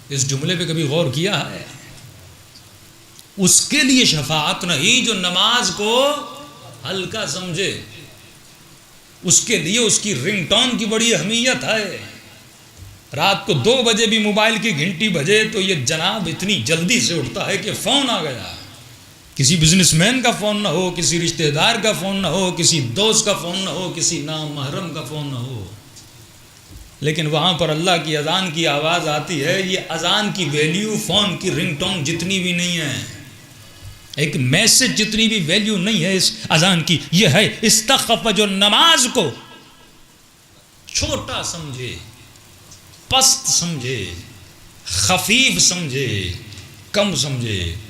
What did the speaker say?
इस जुमले पे कभी गौर किया है? उसके लिए शफाअत नहीं जो नमाज को हल्का समझे, उसके लिए उसकी रिंगटोन की बड़ी अहमियत है। रात को 2 बजे भी मोबाइल की घंटी बजे तो ये जनाब इतनी जल्दी से उठता है कि फ़ोन आ गया। किसी बिजनेसमैन का फ़ोन ना हो, किसी रिश्तेदार का फ़ोन ना हो, किसी दोस्त का फ़ोन ना हो, किसी नामहरम का फ़ोन ना हो, लेकिन वहाँ पर अल्लाह की अज़ान की आवाज़ आती है। ये अज़ान की वैल्यू फ़ोन की रिंगटोन जितनी भी नहीं है, एक मैसेज जितनी भी वैल्यू नहीं है इस अज़ान की। ये है इस्तख़फ़, जो नमाज को छोटा समझे, पस्त समझे, खफीफ समझे, कम समझे।